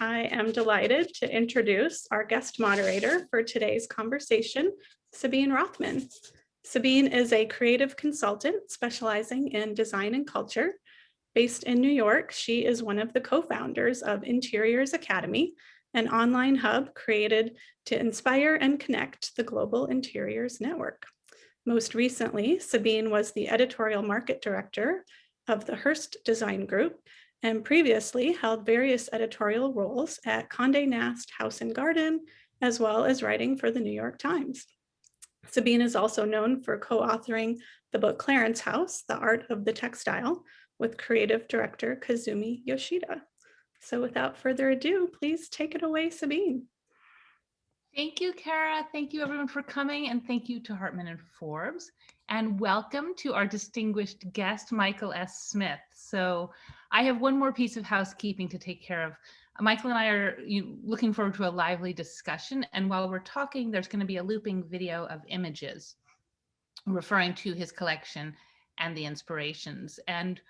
I am delighted to introduce our guest moderator for today's conversation, Sabine Rothman. Sabine is a creative consultant specializing in design and culture. Based in New York, she is one of the co-founders of Interiors Academy, an online hub created to inspire and connect the global interiors network. Most recently, Sabine was the editorial market director of the Hearst Design Group and previously held various editorial roles at Condé Nast House and Garden, as well as writing for the New York Times. Sabine is also known for co-authoring the book Clarence House, The Art of the Textile, with creative director Kazumi Yoshida. So without further ado, please take it away, Sabine. Thank you, Kara. Thank you everyone for coming, and thank you to Hartmann&Forbes. And welcome to our distinguished guest, Michael S. Smith. So I have one more piece of housekeeping to take care of. Michael and I are looking forward to a lively discussion. And while we're talking, there's going to be a looping video of images referring to his collection and the inspirations. And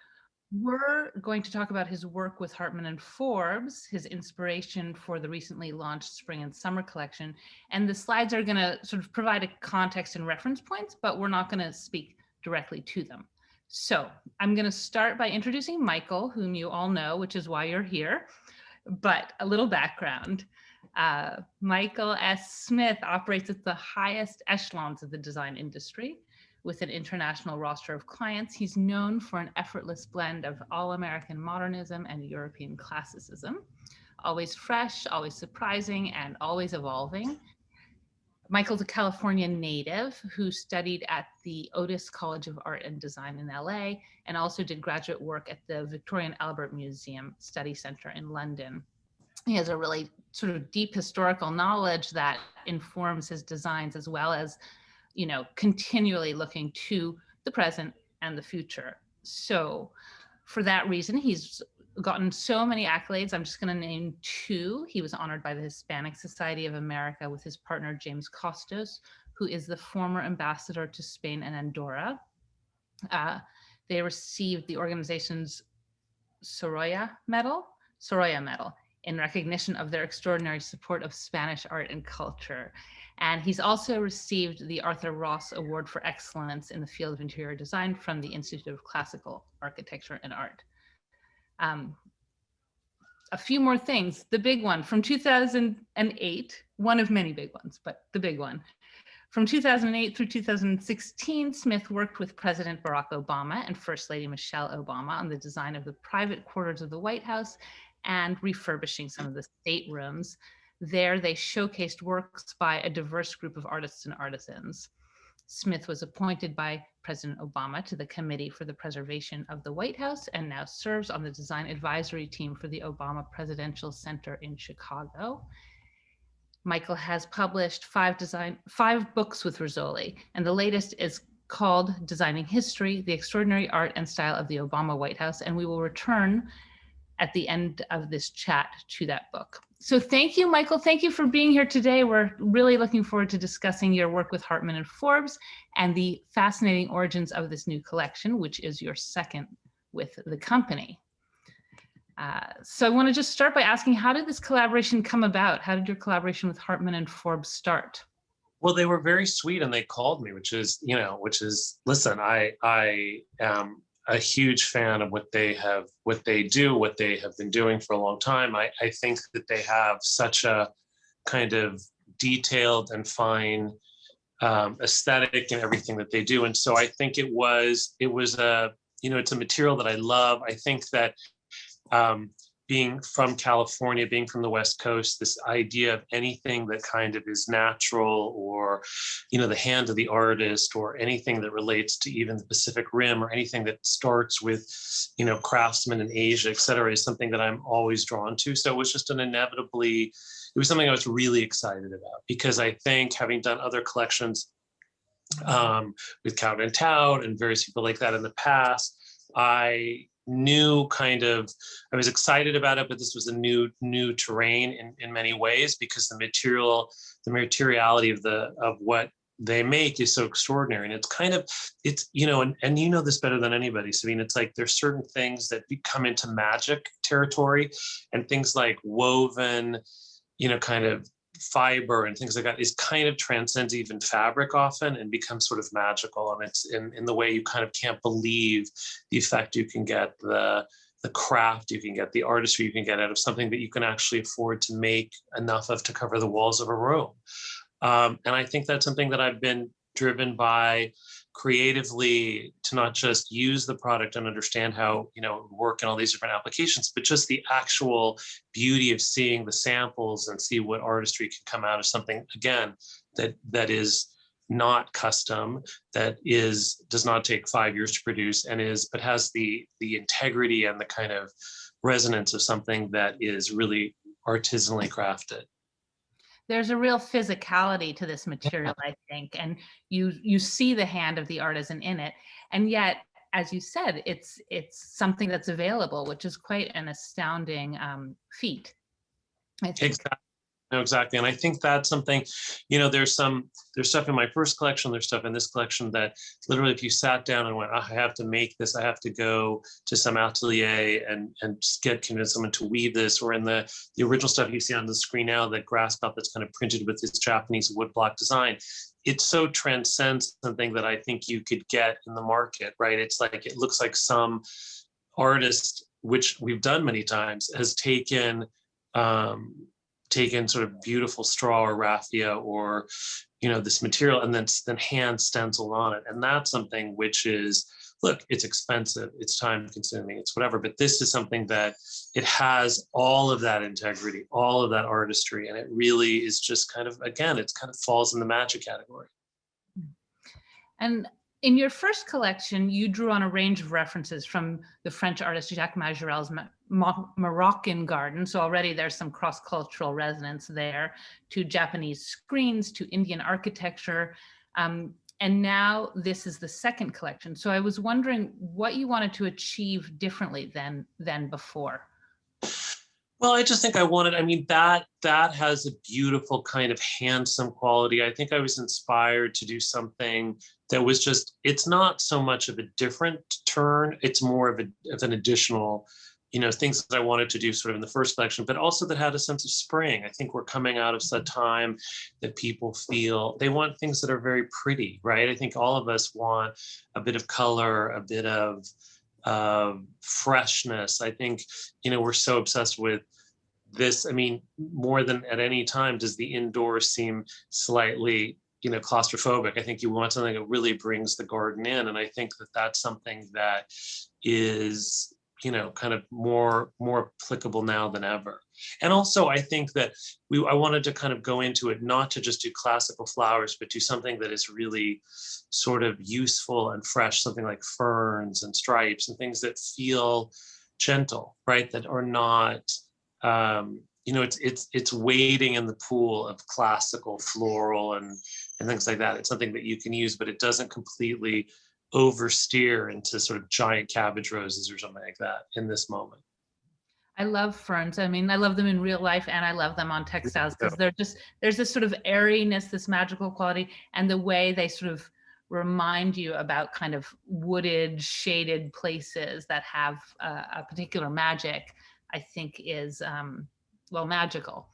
we're going to talk about his work with Hartmann&Forbes, his inspiration for the recently launched spring and summer collection. And the slides are going to sort of provide a context and reference points, but we're not going to speak directly to them. So I'm going to start by introducing Michael, whom you all know, which is why you're here. But a little background. Michael S. Smith operates at the highest echelons of the design industry. With an international roster of clients, he's known for an effortless blend of all-American modernism and European classicism. Always fresh, always surprising, and always evolving. Michael's a California native who studied at the Otis College of Art and Design in LA, and also did graduate work at the Victoria and Albert Museum Study Center in London. He has a really sort of deep historical knowledge that informs his designs, as well as continually looking to the present and the future. So for that reason, he's gotten so many accolades. I'm just going to name two. He was honored by the Hispanic Society of America with his partner, James Costos, who is the former ambassador to Spain and Andorra. They received the organization's Sorolla Medal in recognition of their extraordinary support of Spanish art and culture. And he's also received the Arthur Ross Award for Excellence in the field of interior design from the Institute of Classical Architecture and Art. A few more things. The big one from 2008, one of many big ones, but the big one. From 2008 through 2016, Smith worked with President Barack Obama and First Lady Michelle Obama on the design of the private quarters of the White House and refurbishing some of the staterooms. There, they showcased works by a diverse group of artists and artisans. Smith was appointed by President Obama to the Committee for the Preservation of the White House and now serves on the design advisory team for the Obama Presidential Center in Chicago. Michael has published five books with Rizzoli, and the latest is called Designing History, The Extraordinary Art and Style of the Obama White House, and we will return at the end of this chat to that book. So thank you, Michael. Thank you for being here today. We're really looking forward to discussing your work with Hartmann&Forbes and the fascinating origins of this new collection, which is your second with the company. So I want to just start by asking, how did this collaboration come about? How did your collaboration with Hartmann&Forbes start? Well, they were very sweet, and they called me, listen, I am a huge fan of what they have been doing for a long time. I think that they have such a kind of detailed and fine aesthetic in everything that they do. And so I think it was it's a material that I love. I think that being from California, being from the West Coast, this idea of anything that kind of is natural, or, the hand of the artist, or anything that relates to even the Pacific Rim, or anything that starts with, craftsmen in Asia, et cetera, is something that I'm always drawn to. So it was just it was something I was really excited about, because I think, having done other collections with Cout and Tout and various people like that in the past, I was excited about it, but this was a new terrain in many ways, because the materiality of what they make is so extraordinary. And it's kind of, it's, you know, and you know this better than anybody, Sabine, it's like there's certain things that come into magic territory, and things like woven, you know, kind of fiber and things like that is kind of transcends even fabric often and becomes sort of magical. And it's in the way you kind of can't believe the effect you can get, the craft you can get, the artistry you can get out of something that you can actually afford to make enough of to cover the walls of a room. And I think that's something that I've been driven by creatively, to not just use the product and understand how, you know, work in all these different applications, but just the actual beauty of seeing the samples and see what artistry can come out of something, again, that is not custom, that does not take 5 years to produce, and but has the integrity and the kind of resonance of something that is really artisanally crafted. There's a real physicality to this material, I think, and you see the hand of the artisan in it, and yet, as you said, it's something that's available, which is quite an astounding feat, I think. Exactly. No, exactly. And I think that's something, you know, there's stuff in my first collection, there's stuff in this collection that literally, if you sat down and went, oh, I have to make this, I have to go to some atelier and convince someone to weave this, or in the original stuff you see on the screen now, that grass top that's kind of printed with this Japanese woodblock design, it so transcends something that I think you could get in the market, right? It's like, it looks like some artist, which we've done many times, has taken sort of beautiful straw or raffia or, you know, this material, and then hand stenciled on it. And that's something which is, look, it's expensive, it's time consuming, it's whatever, but this is something that it has all of that integrity, all of that artistry, and it really is just kind of, again, it's kind of falls in the magic category. And in your first collection, you drew on a range of references from the French artist Jacques Majorel's Moroccan garden. So already there's some cross-cultural resonance there, to Japanese screens, to Indian architecture. And now this is the second collection. So I was wondering what you wanted to achieve differently than before. Well, I just think I mean, that has a beautiful kind of handsome quality. I think I was inspired to do something that was just, it's not so much of a different turn, it's more of an additional, you know, things that I wanted to do sort of in the first collection, but also that had a sense of spring. I think we're coming out of such time that people feel they want things that are very pretty, right? I think all of us want a bit of color, a bit of freshness. I think, you know, we're so obsessed with this. I mean, more than at any time does the indoor seem slightly, you know, claustrophobic. I think you want something that really brings the garden in. And I think that that's something that is, you know, kind of more applicable now than ever. And also, I think that I wanted to kind of go into it, not to just do classical flowers, but do something that is really sort of useful and fresh, something like ferns and stripes and things that feel gentle, right? That are not, you know, it's wading in the pool of classical floral and things like that. It's something that you can use, but it doesn't completely oversteer into sort of giant cabbage roses or something like that in this moment. I love ferns. I mean, I love them in real life, and I love them on textiles, because there's this sort of airiness, this magical quality, and the way they sort of remind you about kind of wooded, shaded places that have a particular magic, I think is, well, magical.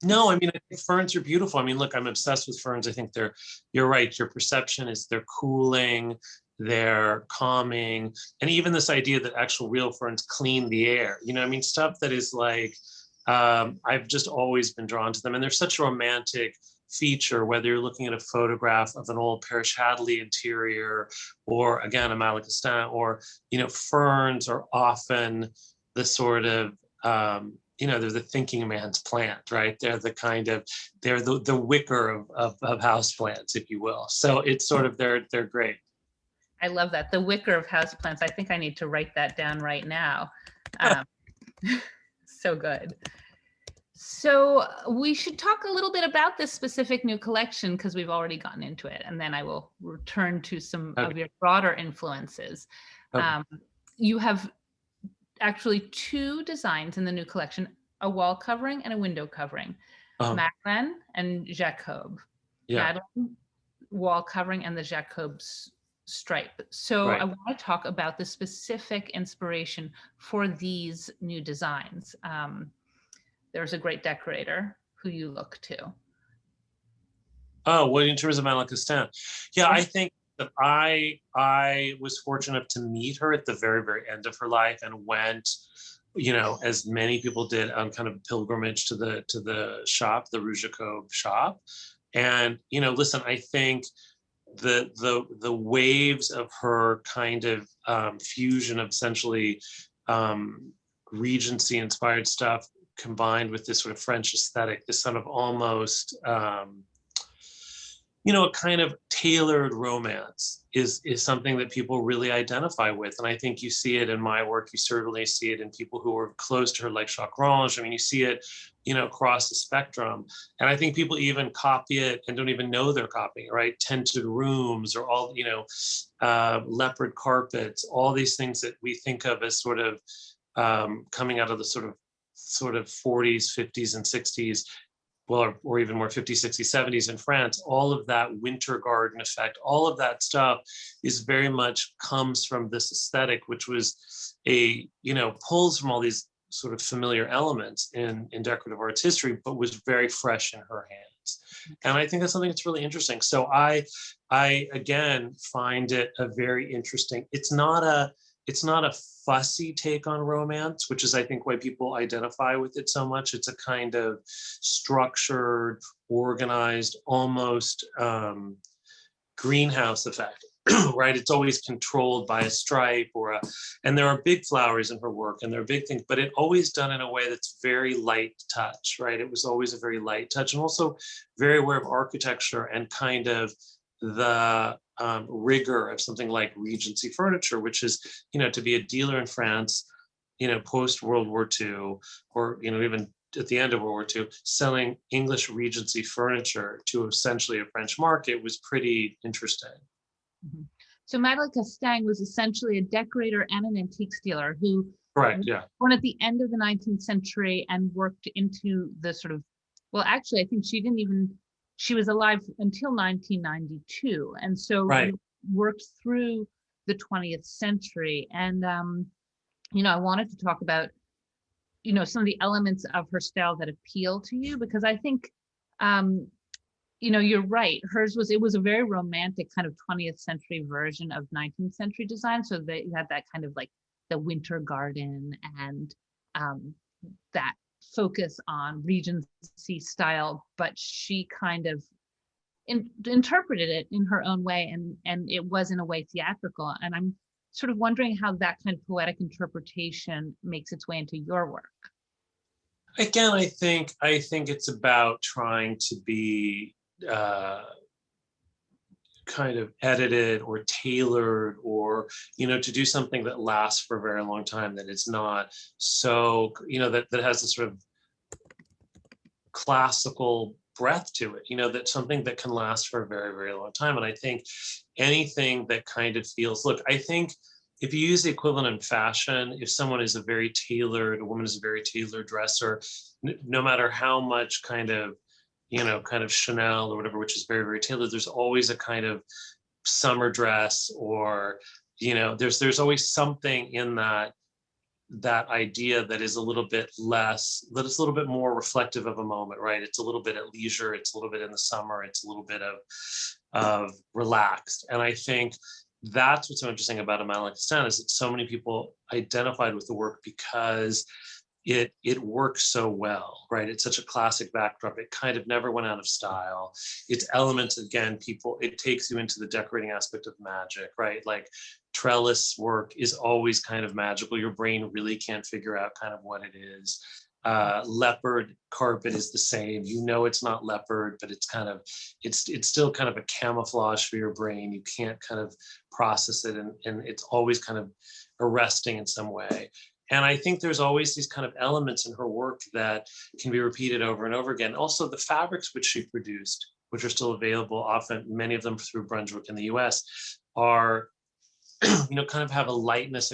No, I mean, I think ferns are beautiful. I mean, look, I'm obsessed with ferns. I think you're right. Your perception is they're cooling, they're calming. And even this idea that actual real ferns clean the air, you know, I mean, stuff that is like, I've just always been drawn to them. And they're such a romantic feature, whether you're looking at a photograph of an old Parish Hadley interior, or again, a Malacastin, or, you know, ferns are often the sort of, you know, they're the thinking man's plant, right? They're the kind of, they're the wicker of house plants, if you will. So it's sort of, they're great. I love that. The wicker of houseplants. I think I need to write that down right now. So good. So we should talk a little bit about this specific new collection, because we've already gotten into it, and then I will return to some of your broader influences. You have actually two designs in the new collection, a wall covering and a window covering, Madeleine and Jacob. Yeah. Madeleine, wall covering and the Jacob's stripe. So Right. I want to talk about the specific inspiration for these new designs. There's a great decorator who you look to. Oh, well, in terms of Madeleine Castin, yeah, I think that I was fortunate to meet her at the very, very end of her life and went, as many people did, on kind of pilgrimage to the shop, the Rue Jacob shop. And, listen, I think the waves of her kind of fusion of essentially Regency inspired stuff combined with this sort of French aesthetic, this sort of almost a kind of tailored romance is something that people really identify with. And I think you see it in my work. You certainly see it in people who are close to her, like Jacques Range. I mean, you see it, across the spectrum. And I think people even copy it and don't even know they're copying it, right? Tinted rooms or all, leopard carpets, all these things that we think of as sort of coming out of the sort of 40s, 50s, and 60s. Well, or even more 50s, 60s, 70s in France, all of that winter garden effect, all of that stuff is very much comes from this aesthetic, which was pulls from all these sort of familiar elements in decorative arts history, but was very fresh in her hands. And I think that's something that's really interesting. So I again find it a very interesting, it's not a fussy take on romance, which is, I think, why people identify with it so much. It's a kind of structured, organized, almost greenhouse effect, right? It's always controlled by a stripe and there are big flowers in her work and there are big things, but it always done in a way that's very light touch, right? It was always a very light touch and also very aware of architecture and kind of the rigor of something like Regency furniture, which is, to be a dealer in France, post World War II, or, even at the end of World War II, selling English Regency furniture to essentially a French market was pretty interesting. Mm-hmm. So Madeleine Castin was essentially a decorator and an antiques dealer who Correct, yeah. born at the end of the 19th century and worked into the sort of, well, actually, I think she was alive until 1992. And so right. Worked through the 20th century. And, I wanted to talk about, some of the elements of her style that appeal to you, because I think, you're right. It was a very romantic kind of 20th century version of 19th century design. So that you had that kind of like the winter garden and that focus on Regency style, but she kind of interpreted it in her own way, and it was in a way theatrical. And I'm sort of wondering how that kind of poetic interpretation makes its way into your work. Again, I think it's about trying to be kind of edited or tailored, or to do something that lasts for a very long time, that it's not so that has this sort of classical breath to it, that something that can last for a very, very long time. And I think anything that kind of feels, look, I think if you use the equivalent in fashion, if someone is a woman is a very tailored dresser, no matter how much kind of Chanel or whatever, which is very, very tailored, there's always a kind of summer dress, or, there's always something in that idea that is a little bit less, that it's a little bit more reflective of a moment, right? It's a little bit at leisure, it's a little bit in the summer, it's a little bit of relaxed. And I think that's what's so interesting about Madeleine Castin, is that so many people identified with the work because it works so well, right? It's such a classic backdrop. It kind of never went out of style. Its elements, again, it takes you into the decorating aspect of magic, right? Like trellis work is always kind of magical. Your brain really can't figure out kind of what it is. Leopard carpet is the same. It's not leopard, but it's still kind of a camouflage for your brain. You can't kind of process it, and it's always kind of arresting in some way. And I think there's always these kind of elements in her work that can be repeated over and over again. Also, the fabrics which she produced, which are still available, often many of them through Brunswick in the US, are, kind of have a lightness,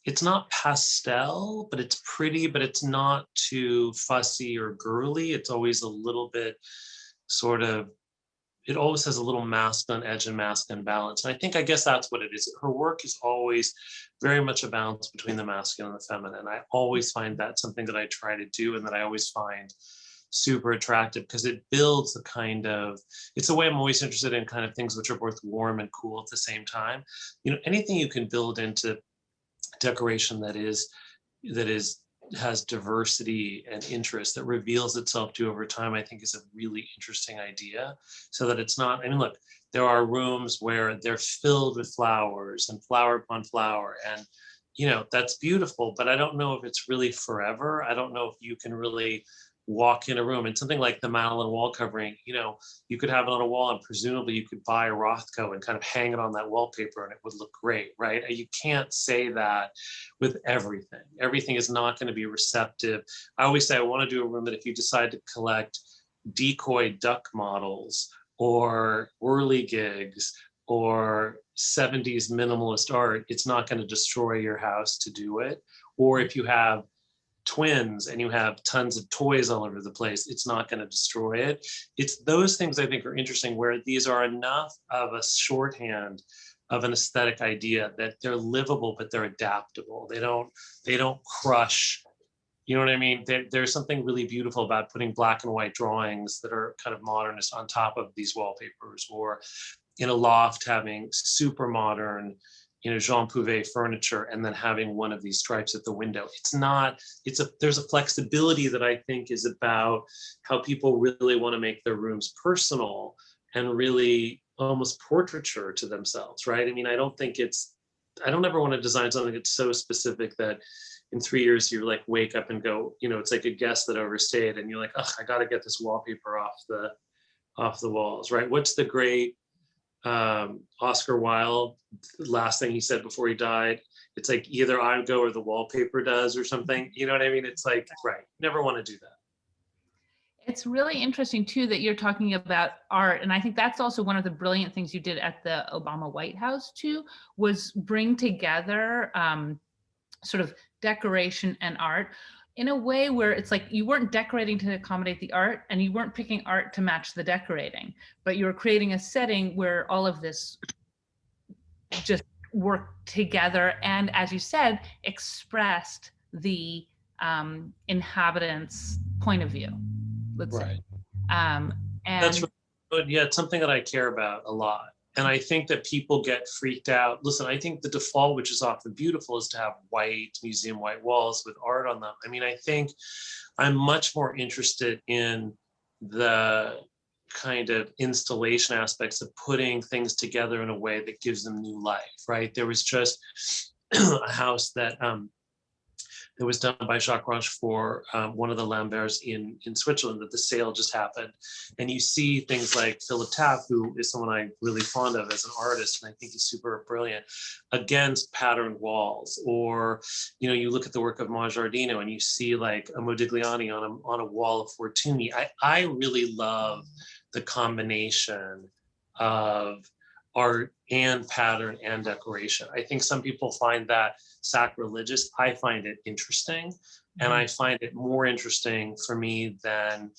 it's not pastel, but it's pretty, but it's not too fussy or girly. It's always a little bit sort of it always has a little masculine edge and masculine balance. And I guess that's what it is. Her work is always very much a balance between the masculine and the feminine. I always find that something that I try to do and that I always find super attractive, because it builds a kind of, it's a way I'm always interested in kind of things which are both warm and cool at the same time. Anything you can build into decoration that has diversity and interest that reveals itself to you over time, I think is a really interesting idea. So that it's not, look, there are rooms where they're filled with flowers and flower upon flower, and that's beautiful, but I don't know if it's really forever. I don't know if you can really walk in a room, and something like the Madeline wall covering, you could have it on a wall and presumably you could buy a Rothko and kind of hang it on that wallpaper and it would look great, right? You can't say that with everything. Everything is not going to be receptive. I always say I want to do a room that if you decide to collect decoy duck models or whirligigs or 70s minimalist art, it's not going to destroy your house to do it. Or if you have twins and you have tons of toys all over the place, it's not going to destroy it. It's those things I think are interesting, where these are enough of a shorthand of an aesthetic idea that they're livable, but they're adaptable. They don't crush. You know what I mean? There's something really beautiful about putting black and white drawings that are kind of modernist on top of these wallpapers, or in a loft having super modern, Jean Pouvet furniture, and then having one of these stripes at the window. There's a flexibility that I think is about how people really want to make their rooms personal and really almost portraiture to themselves, right? I don't ever want to design something that's so specific that in 3 years you like wake up and go, it's like a guest that overstayed and you're like, oh, I got to get this wallpaper off the walls, right? What's the great Oscar Wilde, last thing he said before he died? It's like either I go or the wallpaper does, or something. You know what I mean? It's like, right, never want to do that. It's really interesting too that you're talking about art, and I think that's also one of the brilliant things you did at the Obama White House too, was bring together sort of decoration and art in a way where it's like you weren't decorating to accommodate the art and you weren't picking art to match the decorating, but you were creating a setting where all of this just worked together and, as you said, expressed the inhabitants' point of view, let's say. And that's really, yeah, it's something that I care about a lot. And I think that people get freaked out. Listen, I think the default, which is often beautiful, is to have white museum white walls with art on them. I think I'm much more interested in the kind of installation aspects of putting things together in a way that gives them new life, right? There was just a house that was done by Jacques Rochefort, one of the Lamberts in Switzerland, that the sale just happened. And you see things like Philip Taft, who is someone I'm really fond of as an artist, and I think he's super brilliant, against patterned walls. Or, you look at the work of Mongiardino and you see like a Modigliani on a wall of Fortuny. I really love the combination of art and pattern and decoration. I think some people find that sacrilegious. I find it interesting. And I find it more interesting for me than,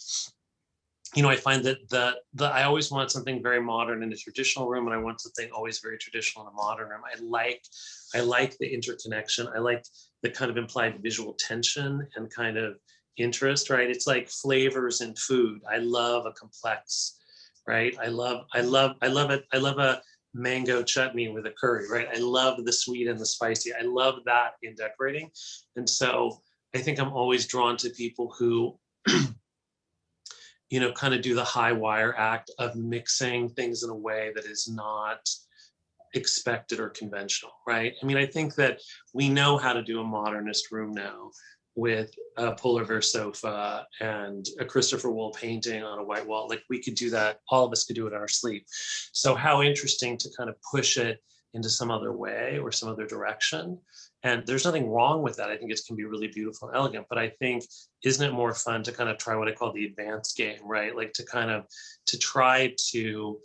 I find that I always want something very modern in a traditional room, and I want something always very traditional in a modern room. I like the interconnection. I like the kind of implied visual tension and kind of interest, right? It's like flavors in food. I love a complex, right? I love it. I love a mango chutney with a curry, right? I love the sweet and the spicy. I love that in decorating. And so I think I'm always drawn to people who, kind of do the high wire act of mixing things in a way that is not expected or conventional, right? I think that we know how to do a modernist room now with a polar bear sofa and a Christopher Wool painting on a white wall. Like, we could do that. All of us could do it in our sleep. So how interesting to kind of push it into some other way or some other direction. And there's nothing wrong with that. I think it can be really beautiful and elegant, but I think, isn't it more fun to kind of try what I call the advanced game, right? Like to try to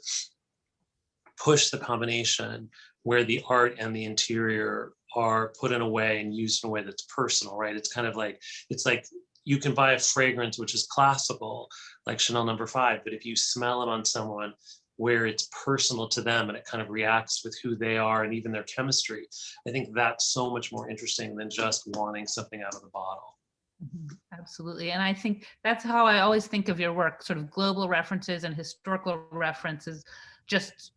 push the combination where the art and the interior are put in a way and used in a way that's personal, right? It's kind of like, it's like you can buy a fragrance which is classical, like Chanel No. 5, but if you smell it on someone where it's personal to them and it kind of reacts with who they are and even their chemistry. I think that's so much more interesting than just wanting something out of the bottle. Absolutely. And I think that's how I always think of your work, sort of global references and historical references, just,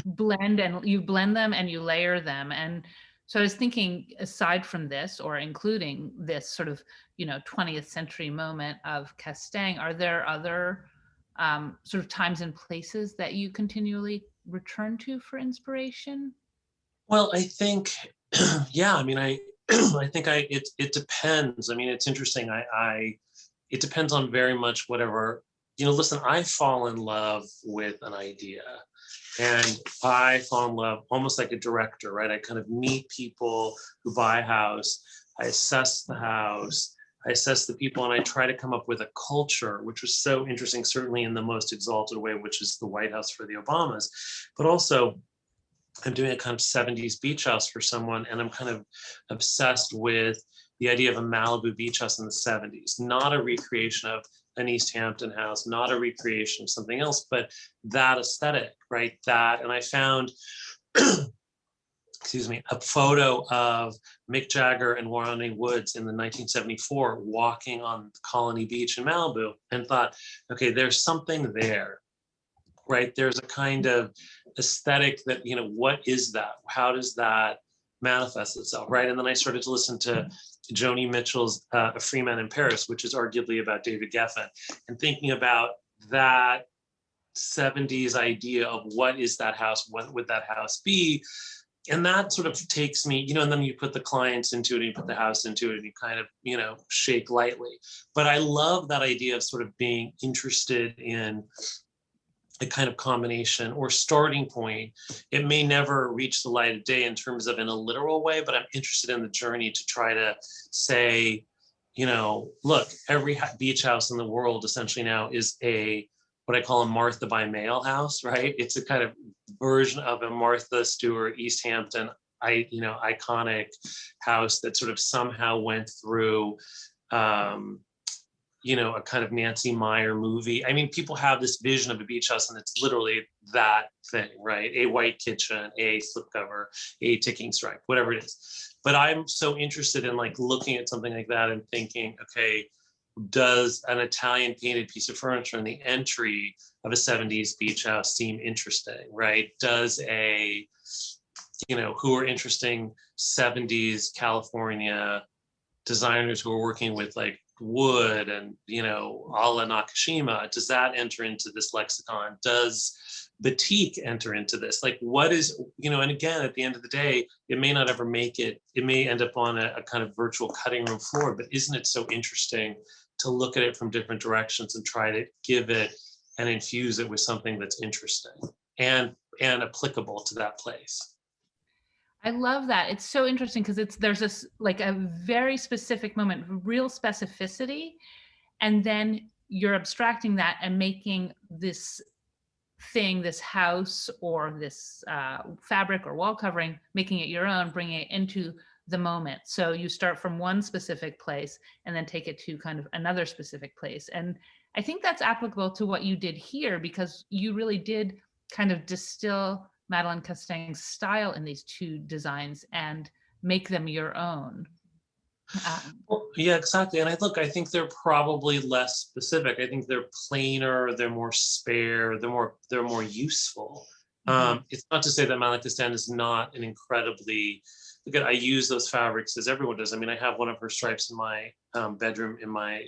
blend, and you blend them and you layer them. And so I was thinking, aside from this, or including this sort of, 20th century moment of Castaigne, are there other sort of times and places that you continually return to for inspiration? Well, I think, yeah, I mean, I think it depends. I mean, it's interesting. It depends on very much whatever, listen, I fall in love with an idea, and I fall in love almost like a director, right? I kind of meet people who buy a house. I assess the house. I assess the people, and I try to come up with a culture, which was so interesting, certainly in the most exalted way, which is the White House for the Obamas, but also I'm doing a kind of 70s beach house for someone, and I'm kind of obsessed with the idea of a Malibu beach house in the 70s, not a recreation of an East Hampton house, not a recreation of something else, but that aesthetic, right? That, and I found, excuse me, a photo of Mick Jagger and Ronnie Woods in the 1974 walking on Colony Beach in Malibu, and thought, okay, there's something there. Right, there's a kind of aesthetic that, what is that? How does that manifest itself, right? And then I started to listen to Joni Mitchell's A Free Man in Paris, which is arguably about David Geffen, and thinking about that 70s idea of what is that house, what would that house be? And that sort of takes me, and then you put the clients into it, and you put the house into it, and you kind of, shake lightly. But I love that idea of sort of being interested in a kind of combination or starting point. It may never reach the light of day in terms of in a literal way, but I'm interested in the journey to try to say, look, every beach house in the world essentially now is what I call a Martha by Mail house, right? It's a kind of version of a Martha Stewart, East Hampton, iconic house that sort of somehow went through, a kind of Nancy Meyer movie. I mean, people have this vision of a beach house, and it's literally that thing, right? A white kitchen, a slipcover, a ticking strike, whatever it is. But I'm so interested in looking at something like that and thinking, okay, does an Italian painted piece of furniture in the entry of a 70s beach house seem interesting, right? Does who are interesting 70s California designers who are working with wood and a la Nakashima, does that enter into this lexicon? Does batik enter into this? What is, and again, at the end of the day, it may not ever make it. It may end up on a kind of virtual cutting room floor, but isn't it so interesting to look at it from different directions and try to give it and infuse it with something that's interesting and applicable to that place? I love that. It's so interesting because there's this a very specific moment, real specificity, and then you're abstracting that and making this thing, this house or this fabric or wall covering, making it your own, bringing it into the moment. So you start from one specific place and then take it to kind of another specific place. And I think that's applicable to what you did here, because you really did kind of distill Madeleine Castaigne's style in these two designs and make them your own. Well, yeah, exactly. And I think they're probably less specific. I think they're plainer, they're more spare, they're more useful. It's not to say that Madeleine Castagne is not an incredibly, I use those fabrics as everyone does. I mean, I have one of her stripes in my bedroom in my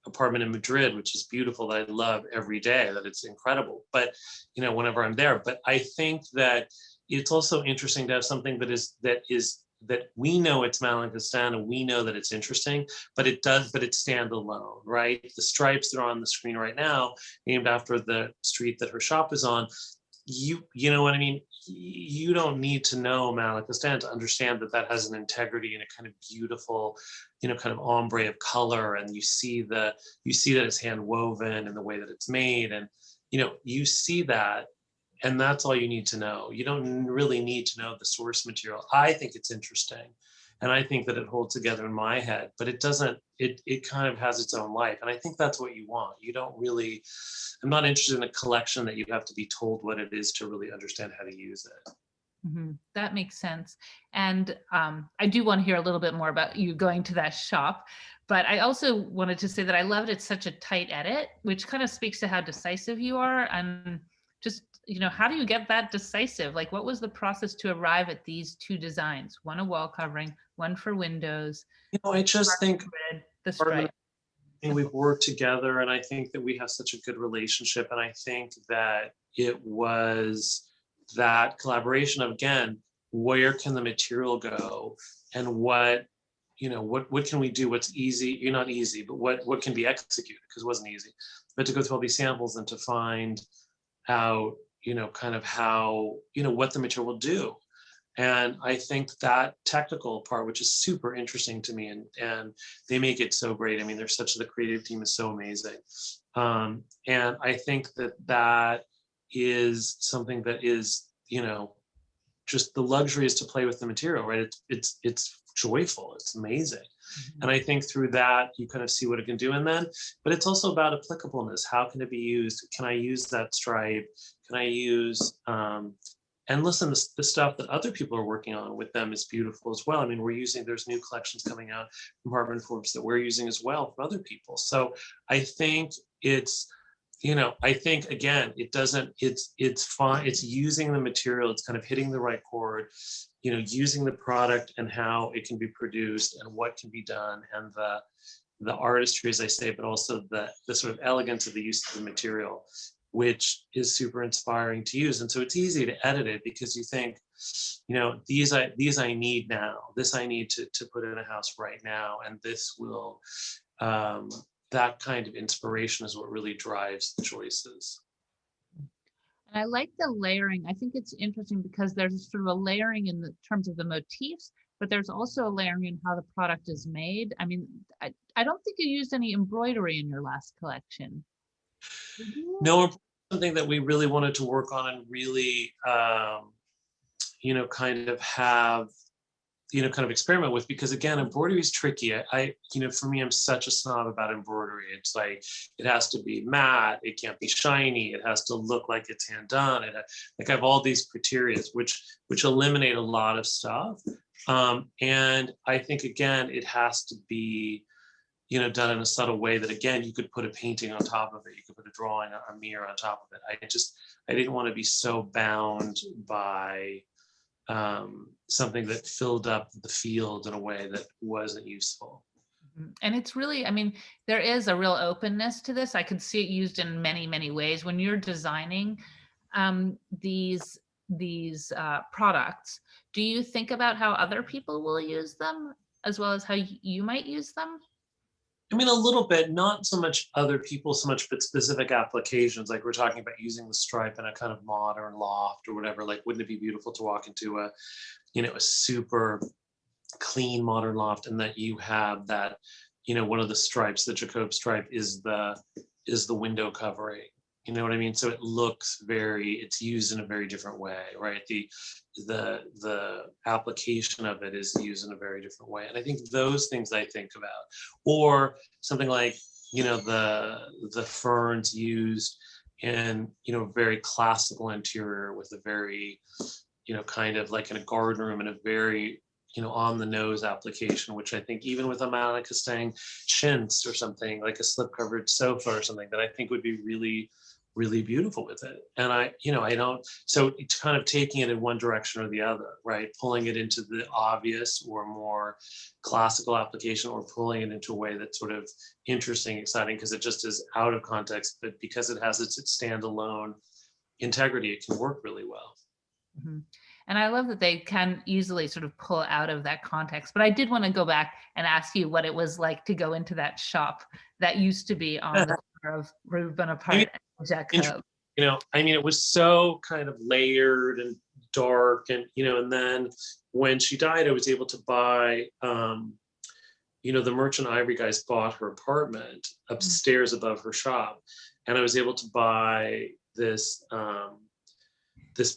apartment in Madrid, which is beautiful, that I love every day, that it's incredible. But, whenever I'm there, but I think that it's also interesting to have something that we know it's Madeleine Castagne and we know that it's interesting, but it's standalone, right? The stripes that are on the screen right now, named after the street that her shop is on, you know what I mean? You don't need to know Madeleine Castagne to understand that has an integrity and a kind of beautiful, kind of ombre of color. And you see that it's hand woven and the way that it's made. And, you see that, and that's all you need to know. You don't really need to know the source material. I think it's interesting. And I think that it holds together in my head, but it doesn't it kind of has its own life. And I think that's what you want. You don't really, I'm not interested in a collection that you have to be told what it is to really understand how to use it. That makes sense. And I do want to hear a little bit more about you going to that shop, but I also wanted to say that I loved it's such a tight edit, which kind of speaks to how decisive you are. And just, how do you get that decisive? Like, what was the process to arrive at these two designs? One a wall covering, one for windows. I just think the stripe. we've worked together, and I think that we have such a good relationship. And I think that it was that collaboration of, again, where can the material go, and what can we do? What's easy? You're not easy, but what can be executed, because it wasn't easy. But to go through all these samples and to find out, kind of how, what the material will do. And I think that technical part, which is super interesting to me, and they make it so great. I mean, the creative team is so amazing. And I think that is something that is, just the luxury is to play with the material, right? It's joyful, it's amazing. And I think through that, you kind of see what it can do. But it's also about applicableness. How can it be used? Can I use that stripe? Can I use, and listen, the stuff that other people are working on with them is beautiful as well. I mean, there's new collections coming out from Hartmann&Forbes that we're using as well from other people. So I think it's, I think, again, it's fine. It's using the material. It's kind of hitting the right chord, using the product and how it can be produced and what can be done, and the artistry, as I say, but also the sort of elegance of the use of the material, which is super inspiring to use. And so it's easy to edit it because you think, these I need now. This I need to put in a house right now, and this will. That kind of inspiration is what really drives the choices. And I like the layering. I think it's interesting because there's sort of a layering in the terms of the motifs, but there's also a layering in how the product is made. I mean, I don't think you used any embroidery in your last collection. No, something that we really wanted to work on and really, kind of have, kind of experiment with, because again, embroidery is tricky. For me, I'm such a snob about embroidery. It's like, it has to be matte, it can't be shiny, it has to look like it's hand done. I have all these criteria, which eliminate a lot of stuff. And I think, again, it has to be, done in a subtle way that, again, you could put a painting on top of it, you could put a drawing, a mirror on top of it. I didn't want to be so bound by something that filled up the field in a way that wasn't useful. And it's really, I mean, there is a real openness to this. I could see it used in many, many ways. When you're designing these products, do you think about how other people will use them as well as how you might use them? I mean, a little bit, not so much other people, so much, but specific applications. Like we're talking about using the stripe in a kind of modern loft or whatever. Like, wouldn't it be beautiful to walk into a super clean modern loft, and that you have that, one of the stripes, the Jacob stripe is the window covering. You know what I mean? So it looks it's used in a very different way, right? The application of it is used in a very different way. And I think those things I think about, or something like, the ferns used in, very classical interior with a very, kind of like in a garden room, in a very, on the nose application, which I think even with a Monica Stang chintz or something like a slip covered sofa or something, that I think would be really, really beautiful with it. And so it's kind of taking it in one direction or the other, right? Pulling it into the obvious or more classical application, or pulling it into a way that's sort of interesting, exciting, because it just is out of context, but because it has its standalone integrity, it can work really well. Mm-hmm. And I love that they can easily sort of pull out of that context. But I did want to go back and ask you what it was like to go into that shop that used to be on the corner of Rue Bonaparte and Jacob. It was so kind of layered and dark, and and then when she died, I was able to buy, the Merchant Ivory guys bought her apartment upstairs above her shop, and I was able to buy this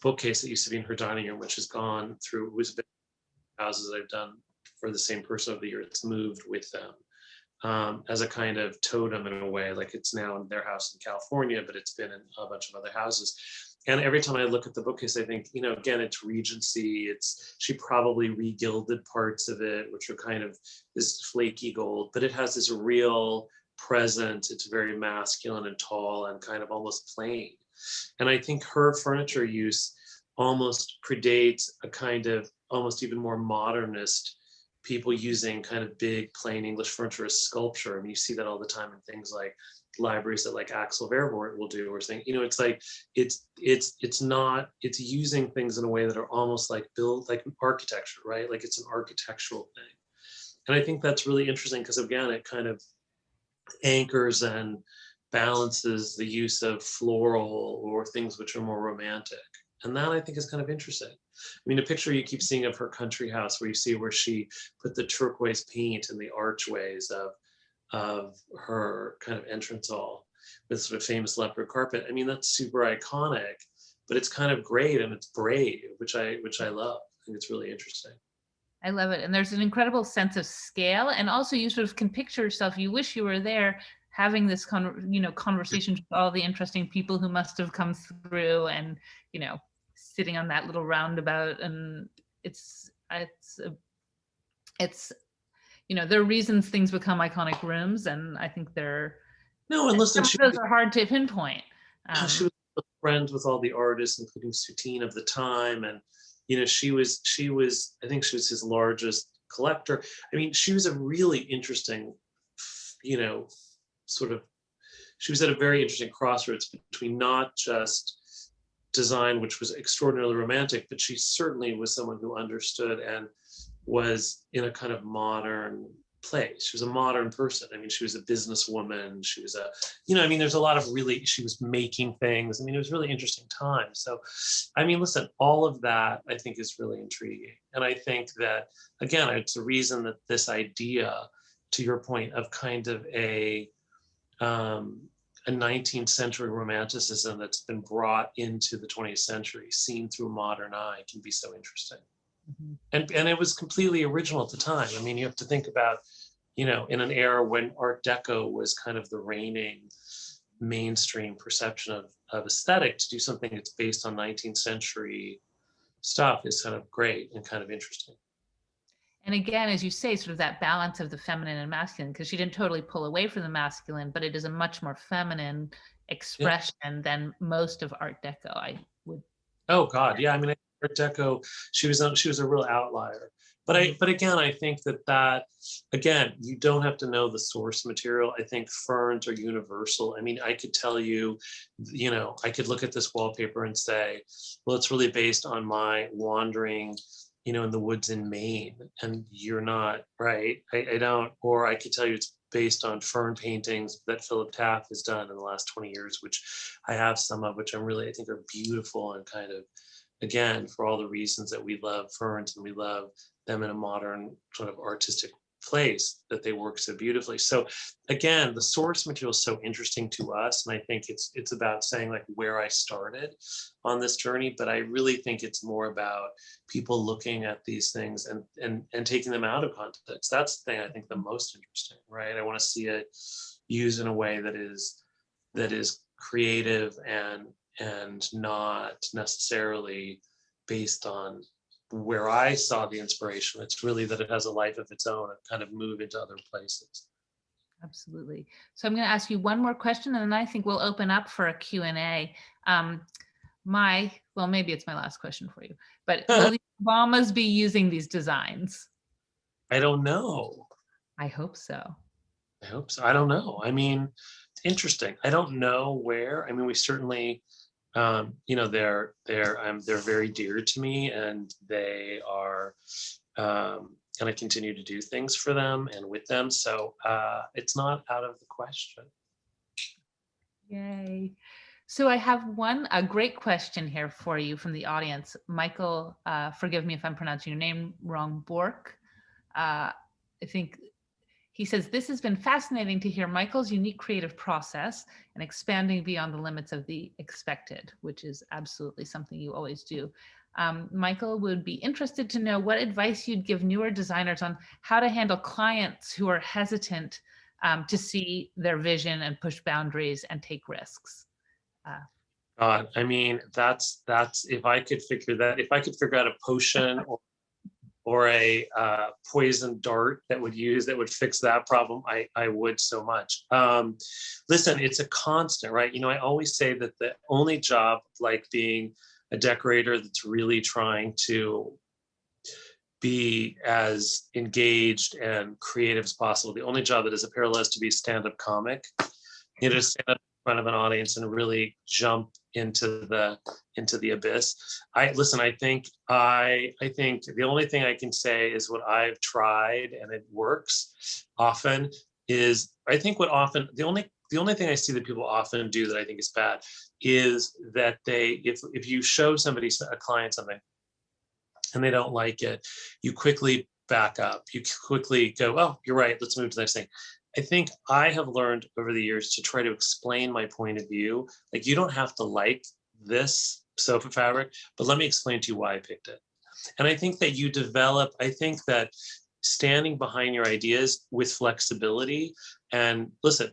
bookcase that used to be in her dining room, which has gone through, it was houses I've done for the same person over the year. It's moved with them. as a kind of totem in a way. Like it's now in their house in California, but it's been in a bunch of other houses. And every time I look at the bookcase, I think, again, it's Regency. She probably regilded parts of it, which are kind of this flaky gold, but it has this real presence. It's very masculine and tall and kind of almost plain. And I think her furniture use almost predates a kind of almost even more modernist people using kind of big plain English furniture as sculpture. I mean, you see that all the time in things like libraries that like Axel Vervoort will do, or saying, it's like it's using things in a way that are almost like built like architecture, right? Like it's an architectural thing. And I think that's really interesting because again, it kind of anchors and balances the use of floral or things which are more romantic. And that I think is kind of interesting. I mean, a picture you keep seeing of her country house where you see where she put the turquoise paint in the archways of her kind of entrance hall with sort of famous leopard carpet. I mean, that's super iconic, but it's kind of great and it's brave, which I love. I think it's really interesting. I love it. And there's an incredible sense of scale. And also you sort of can picture yourself, you wish you were there having this conversation with all the interesting people who must have come through and, sitting on that little roundabout. And there are reasons things become iconic rooms. And I think and listen, those are hard to pinpoint. She was friends with all the artists, including Soutine of the time. And, she was, I think she was his largest collector. I mean, she was a really interesting, she was at a very interesting crossroads between not just design, which was extraordinarily romantic, but she certainly was someone who understood and was in a kind of modern place. She was a modern person. I mean, she was a businesswoman. She was there's a lot of she was making things. I mean, it was really interesting time. So, I mean, listen, all of that I think is really intriguing. And I think that, again, it's a reason that this idea, to your point, of kind of a 19th century romanticism that's been brought into the 20th century, seen through a modern eye, can be so interesting. Mm-hmm. And it was completely original at the time. I mean, you have to think about, in an era when Art Deco was kind of the reigning mainstream perception of aesthetic, to do something that's based on 19th century stuff is kind of great and kind of interesting. And again, as you say, sort of that balance of the feminine and masculine, because she didn't totally pull away from the masculine, but it is a much more feminine expression than most of Art Deco. I would. Oh God, yeah. I mean, Art Deco, she was a real outlier. But again, I think that again, you don't have to know the source material. I think ferns are universal. I mean, I could tell you, I could look at this wallpaper and say, well, it's really based on my wandering, in the woods in Maine, and you're not, right? I don't, or I could tell you it's based on fern paintings that Philip Taft has done in the last 20 years, which I have some of, which I think are beautiful and kind of, again, for all the reasons that we love ferns and we love them in a modern sort of artistic place, that they work so beautifully. So again, the source material is so interesting to us. And I think it's about saying like where I started on this journey, but I really think it's more about people looking at these things and taking them out of context. That's the thing I think the most interesting, right? I want to see it used in a way that is creative and not necessarily based on where I saw the inspiration. It's really that it has a life of its own and kind of move into other places. Absolutely. So I'm going to ask you one more question, and then I think we'll open up for a Q&A. Maybe it's my last question for you, but will the Obamas be using these designs? I don't know. I hope so. I don't know. I mean, interesting. I don't know where. I mean, we certainly, they're very dear to me, and they are going to continue to do things for them and with them. So it's not out of the question. Yay. So I have a great question here for you from the audience. Michael, forgive me if I'm pronouncing your name wrong, Bork. I think he says, this has been fascinating to hear Michael's unique creative process and expanding beyond the limits of the expected, which is absolutely something you always do. Michael would be interested to know what advice you'd give newer designers on how to handle clients who are hesitant to see their vision and push boundaries and take risks. God, I mean, that's if I could figure out a potion or a poison dart that would fix that problem, I would so much. Listen, it's a constant, right? I always say that the only job, like being a decorator that's really trying to be as engaged and creative as possible, the only job that is a parallel is to be a stand-up comic. To stand up in front of an audience and really jump into the abyss. I think the only thing I can say is what I've tried and it works often is, I think the only thing I see that people often do that I think is bad is that if you show a client something and they don't like it, you quickly back up. You quickly go, oh, you're right, let's move to the next thing. I think I have learned over the years to try to explain my point of view. Like, you don't have to like this sofa fabric, but let me explain to you why I picked it. And I think that standing behind your ideas with flexibility, and listen,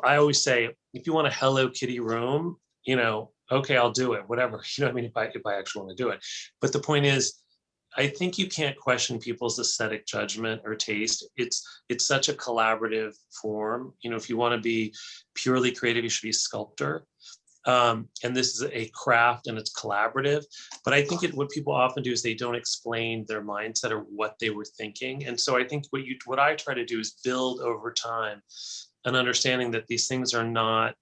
I always say, if you want a Hello Kitty room, okay, I'll do it, whatever, if I actually want to do it. But the point is, I think you can't question people's aesthetic judgment or taste. It's such a collaborative form. If you want to be purely creative, you should be a sculptor. And this is a craft and it's collaborative. But I think what people often do is they don't explain their mindset or what they were thinking. And so I think what I try to do is build over time an understanding that these things are not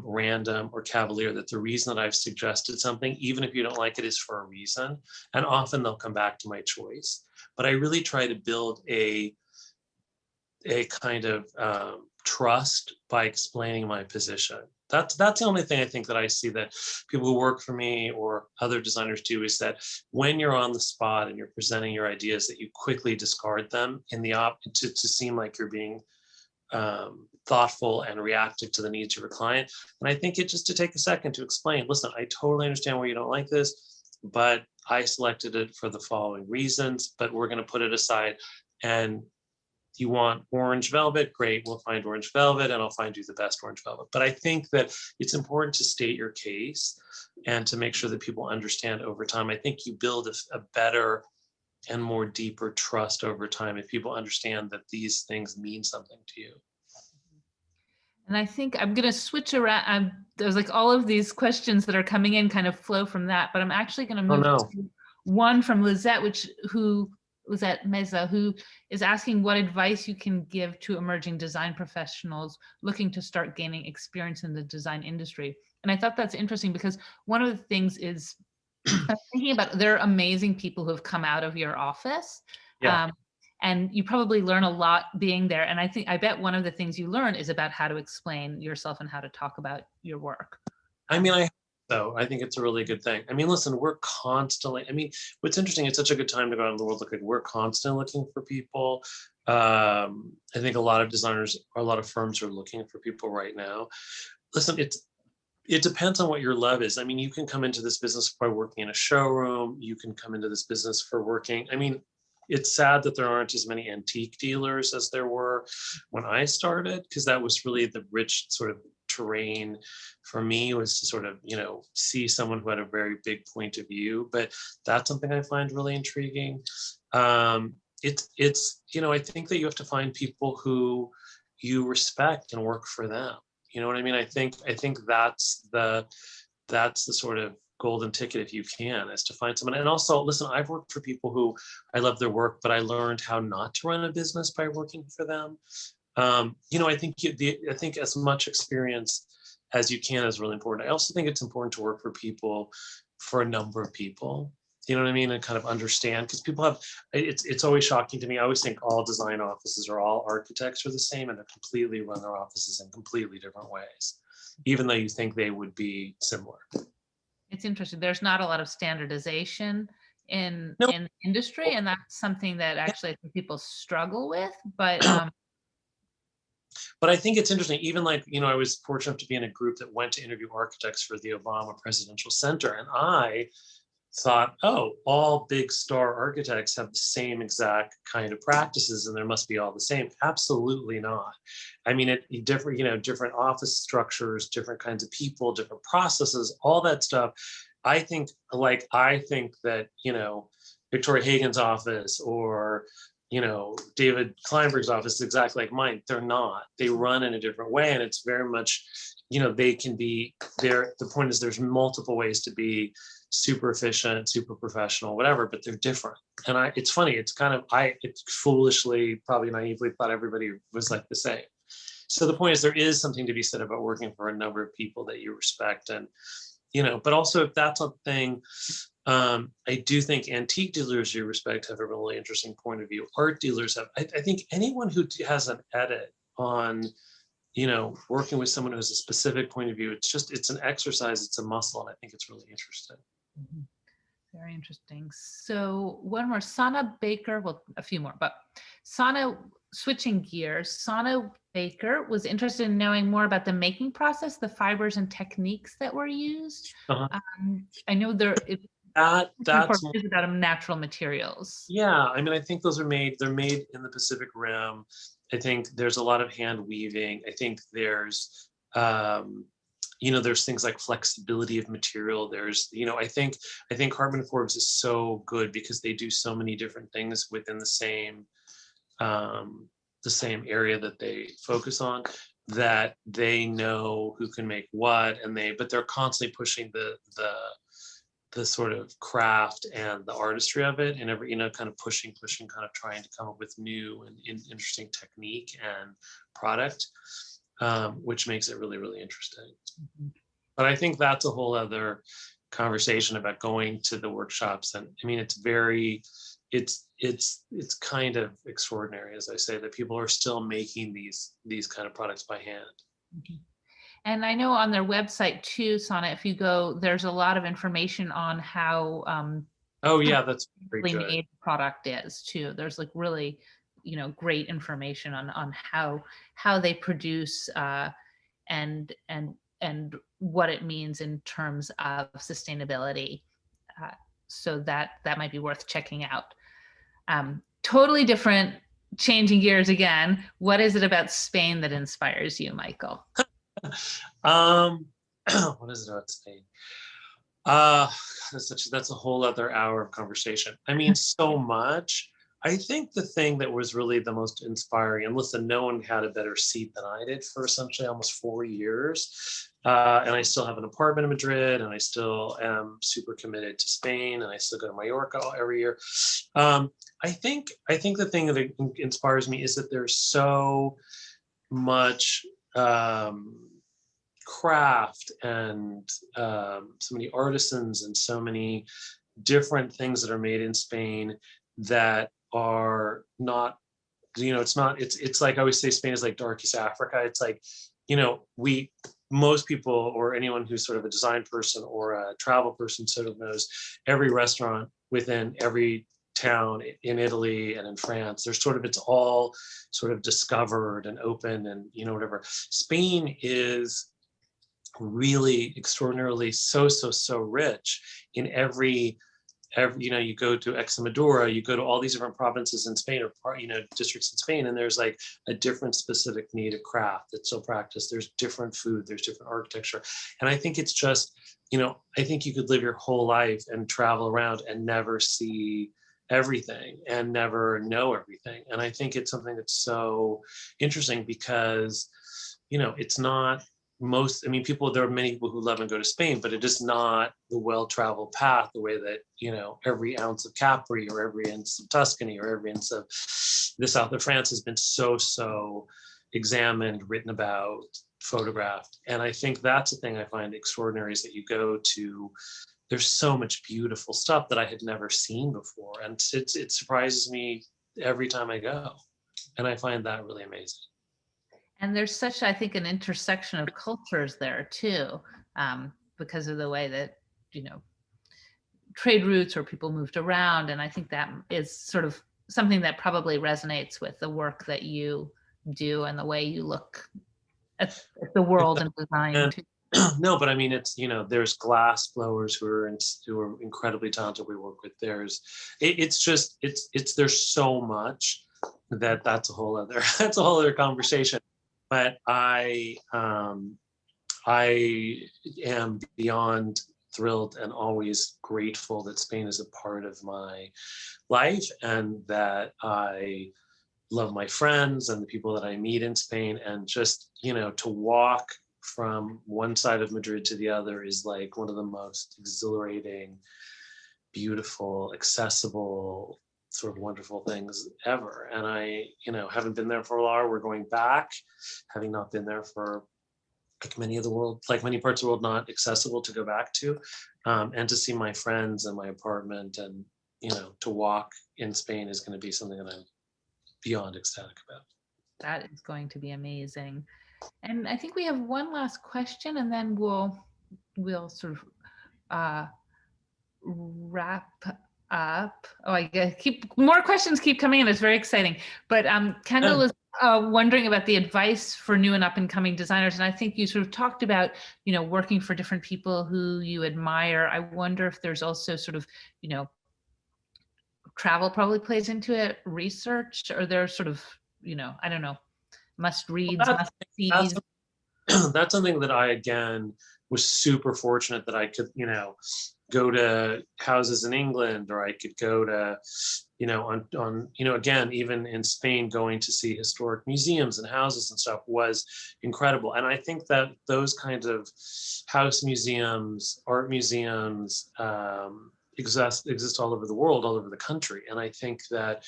random or cavalier, that the reason that I've suggested something, even if you don't like it, is for a reason. And often they'll come back to my choice. But I really try to build a kind of trust by explaining my position. That's the only thing I think that I see that people who work for me or other designers do, is that when you're on the spot and you're presenting your ideas, that you quickly discard them to seem like you're being thoughtful and reactive to the needs of your client. And I think to take a second to explain, listen, I totally understand why you don't like this, but I selected it for the following reasons, but we're going to put it aside. And you want orange velvet? Great, we'll find orange velvet and I'll find you the best orange velvet. But I think that it's important to state your case and to make sure that people understand over time. I think you build a better and more deeper trust over time if people understand that these things mean something to you. And I think I'm going to switch around. There's like all of these questions that are coming in kind of flow from that, but I'm actually going to move to one from Lizette, Lizette Meza, who is asking what advice you can give to emerging design professionals looking to start gaining experience in the design industry. And I thought that's interesting because one of the things is, I'm thinking about, there are amazing people who have come out of your office. Yeah. And you probably learn a lot being there. And I bet one of the things you learn is about how to explain yourself and how to talk about your work. I think it's a really good thing. Listen, we're constantly, what's interesting, it's such a good time to go out in the world looking. We're constantly looking for people. I think a lot of designers or a lot of firms are looking for people right now. Listen, it depends on what your love is. You can come into this business by working in a showroom. You can come into this business for working. It's sad that there aren't as many antique dealers as there were when I started, because that was really the rich sort of terrain for me, was to sort of, see someone who had a very big point of view. But that's something I find really intriguing. I think that you have to find people who you respect and work for them. You know what I mean? I think that's the sort of golden ticket, if you can, is to find someone. And also, listen, I've worked for people who I love their work, but I learned how not to run a business by working for them. I think as much experience as you can is really important. I also think it's important to work for a number of people. You know what I mean? And kind of understand, because people have, it's always shocking to me. I always think all design offices or all architects are the same, and they completely run their offices in completely different ways, even though you think they would be similar. It's interesting. There's not a lot of standardization in industry, and that's something that actually I think people struggle with. But I think it's interesting. Even I was fortunate to be in a group that went to interview architects for the Obama Presidential Center, and I thought, oh, all big star architects have the same exact kind of practices and there must be all the same. Absolutely not. I mean, different, different office structures, different kinds of people, different processes, all that stuff. I think that, Victoria Hagen's office or, David Kleinberg's office is exactly like mine. They're not. They run in a different way. And it's very much, they can be there. The point is there's multiple ways to be super efficient, super professional, whatever, but they're different. And it's funny, it's kind of, it's foolishly, probably naively thought everybody was like the same. So the point is there is something to be said about working for a number of people that you respect. And, but also if that's a thing, I do think antique dealers you respect have a really interesting point of view. Art dealers have, I think anyone who has an edit on, working with someone who has a specific point of view, it's an exercise, it's a muscle, and I think it's really interesting. Mm-hmm. Very interesting. So one more, Sana Baker, well, a few more, but Sana, switching gears, Sana Baker was interested in knowing more about the making process, the fibers and techniques that were used. I know that's about natural materials. Yeah, I mean, I think they're made in the Pacific Rim. I think there's a lot of hand weaving. I think there's, there's things like flexibility of material. There's, I think Hartmann&Forbes is so good because they do so many different things within the same area that they focus on, that they know who can make what, but they're constantly pushing the sort of craft and the artistry of it, and every, kind of pushing, kind of trying to come up with new and interesting technique and product, which makes it really, really interesting. Mm-hmm. But I think that's a whole other conversation about going to the workshops. And I mean, it's kind of extraordinary, as I say, that people are still making these kind of products by hand. Mm-hmm. And I know on their website too, Sana, if you go, there's a lot of information on how that's really made the product is too. There's like really, great information on how they produce and what it means in terms of sustainability. So that might be worth checking out. Totally different, changing gears again. What is it about Spain that inspires you, Michael? What is it about Spain? That's a whole other hour of conversation. I mean, so much. I think the thing that was really the most inspiring, and listen, no one had a better seat than I did for essentially almost 4 years. And I still have an apartment in Madrid, and I still am super committed to Spain, and I still go to Mallorca every year. I think the thing that inspires me is that there's so much craft and so many artisans and so many different things that are made in Spain that are not, it's like I always say Spain is like darkest Africa. It's like, most people or anyone who's sort of a design person or a travel person sort of knows every restaurant within every town in Italy and in France. It's all sort of discovered and open and, whatever. Spain is really extraordinarily so rich in every you go to Extremadura, you go to all these different provinces in Spain or districts in Spain, and there's like a different specific need of craft that's so practiced. There's different food, there's different architecture, and I think it's just I think you could live your whole life and travel around and never see everything and never know everything. And I think it's something that's so interesting because it's not there are many people who love and go to Spain, but it is not the well-traveled path the way that, every ounce of Capri or every inch of Tuscany or every inch of the south of France has been so examined, written about, photographed. And I think that's the thing I find extraordinary is that you go to, there's so much beautiful stuff that I had never seen before. And it surprises me every time I go. And I find that really amazing. And there's such, I think, an intersection of cultures there too, because of the way that, trade routes or people moved around. And I think that is sort of something that probably resonates with the work that you do and the way you look at the world and design too. No, but I mean, it's, there's glass blowers who are incredibly talented. We work with. There's so much that's a whole other that's a whole other conversation. But I am beyond thrilled and always grateful that Spain is a part of my life, and that I love my friends and the people that I meet in Spain. And just, to walk from one side of Madrid to the other is like one of the most exhilarating, beautiful, accessible, sort of wonderful things ever. And I, haven't been there for a while. We're going back, having not been there for many parts of the world, not accessible to go back to, and to see my friends and my apartment, and to walk in Spain is going to be something that I'm beyond ecstatic about. That is going to be amazing. And I think we have one last question, and then we'll sort of wrap up. Oh, I guess more questions keep coming in. It's very exciting. But Kendall is wondering about the advice for new and up and coming designers. And I think you sort of talked about, working for different people who you admire. I wonder if there's also sort of, travel probably plays into it, research, or there's sort of, I don't know, must reads, must sees. That's something that I, again, was super fortunate that I could, go to houses in England, or I could go to, again, even in Spain, going to see historic museums and houses and stuff was incredible. And I think that those kinds of house museums, art museums, exist all over the world, all over the country. And I think that,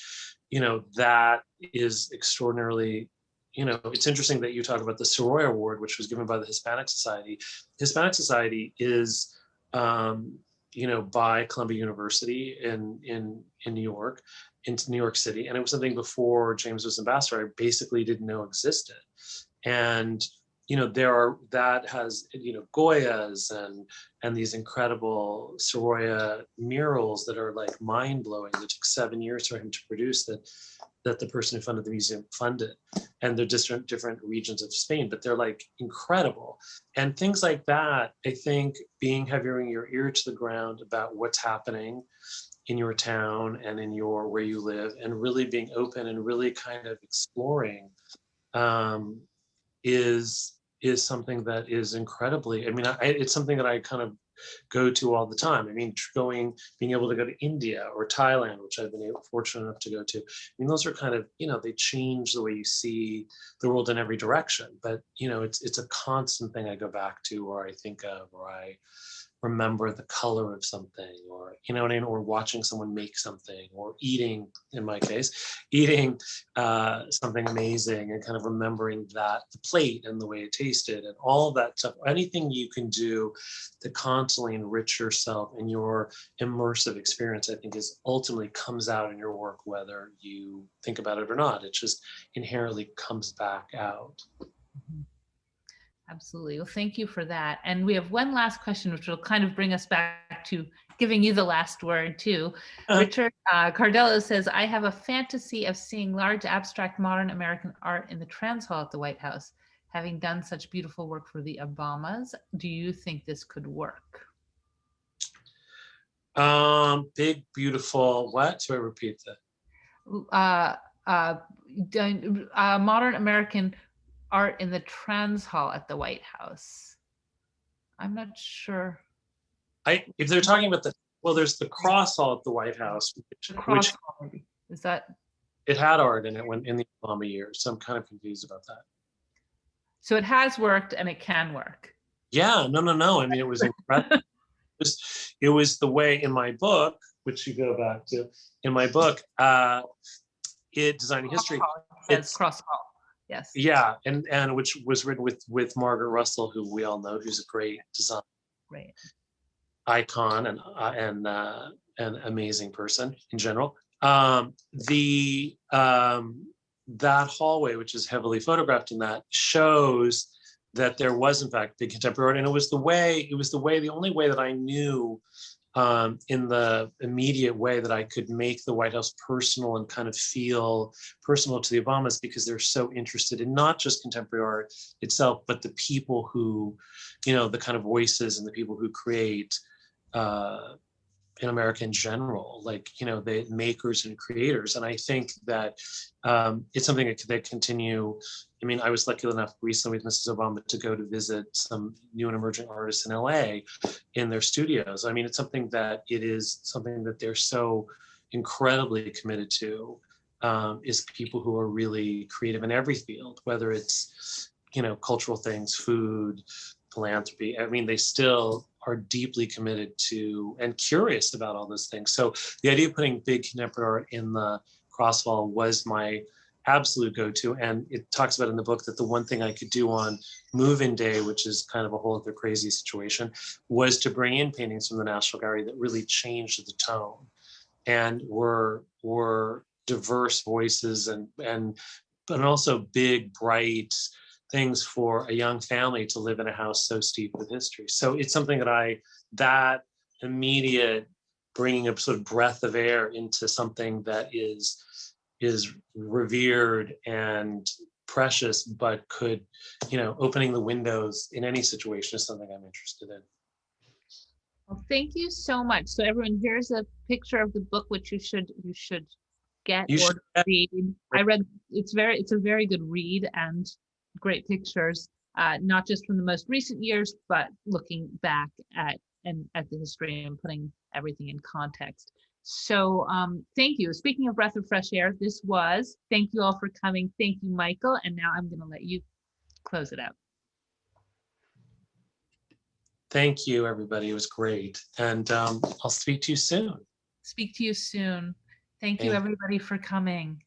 that is extraordinarily, it's interesting that you talk about the Sorolla Award, which was given by the Hispanic Society. Hispanic Society is, by Columbia University in New York, into New York City. And it was something before James was ambassador, I basically didn't know existed. And, that has, Goyas and these incredible Sorolla murals that are like mind blowing. It took 7 years for him to produce that the person who funded the museum funded, and they're different regions of Spain, but they're like incredible. And things like that, I think, having your ear to the ground about what's happening in your town and in where you live, and really being open and really kind of exploring, is something that is incredibly, it's something that I kind of go to all the time. Being able to go to India or Thailand, which I've been fortunate enough to go to. Those are kind of, they change the way you see the world in every direction. But, it's a constant thing I go back to, or I think of, or I remember the color of something, or or watching someone make something, or eating, in my case, something amazing, and kind of remembering the plate and the way it tasted and all of that stuff. Anything you can do to constantly enrich yourself and your immersive experience, I think, is ultimately comes out in your work, whether you think about it or not. It just inherently comes back out. Mm-hmm. Absolutely. Well, thank you for that. And we have one last question, which will kind of bring us back to giving you the last word too. Richard Cardello says, I have a fantasy of seeing large abstract modern American art in the Trans Hall at the White House. Having done such beautiful work for the Obamas, do you think this could work? Big, beautiful, what? So I repeat that. Modern American art in the Trans Hall at the White House. I'm not sure. If they're talking about there's the Cross Hall at the White House, which Hall, maybe. Is that? It had art in it in the Obama years, so I'm kind of confused about that. So it has worked and it can work. Yeah, no. It was incredible. It was the way in my book, which you go back to, in my book, Designing History. It's Cross Hall. Yes. Yeah, and which was written with Margaret Russell, who we all know, who's a great design icon and amazing person in general. That hallway, which is heavily photographed in that, shows that there was in fact big contemporary art, and it was the only way that I knew in the immediate way that I could make the White House personal and kind of feel personal to the Obamas, because they're so interested in not just contemporary art itself, but the people who, the kind of voices and the people who create in America in general, like, the makers and creators. And I think that it's something that continue. I mean, I was lucky enough recently with Mrs. Obama to go to visit some new and emerging artists in LA in their studios. I mean, it's something that they're so incredibly committed to, is people who are really creative in every field, whether it's, cultural things, food, philanthropy. I mean, they still are deeply committed to and curious about all those things. So the idea of putting big contemporary art in the crosswall was my absolute go-to. And it talks about in the book that the one thing I could do on move-in day, which is kind of a whole other crazy situation, was to bring in paintings from the National Gallery that really changed the tone and were diverse voices but also big, bright things for a young family to live in a house so steeped with history. So it's something that immediate bringing a sort of breath of air into something that is revered and precious, but could, opening the windows in any situation is something I'm interested in. Well, thank you so much. So everyone, here's a picture of the book, which you should get or read. I read, it's a very good read and great pictures, not just from the most recent years, but looking back at the history and putting everything in context. So thank you. Speaking of breath of fresh air, thank you all for coming. Thank you, Michael. And now I'm going to let you close it out. Thank you, everybody. It was great. And I'll speak to you soon. Speak to you soon. Thank you, everybody, for coming.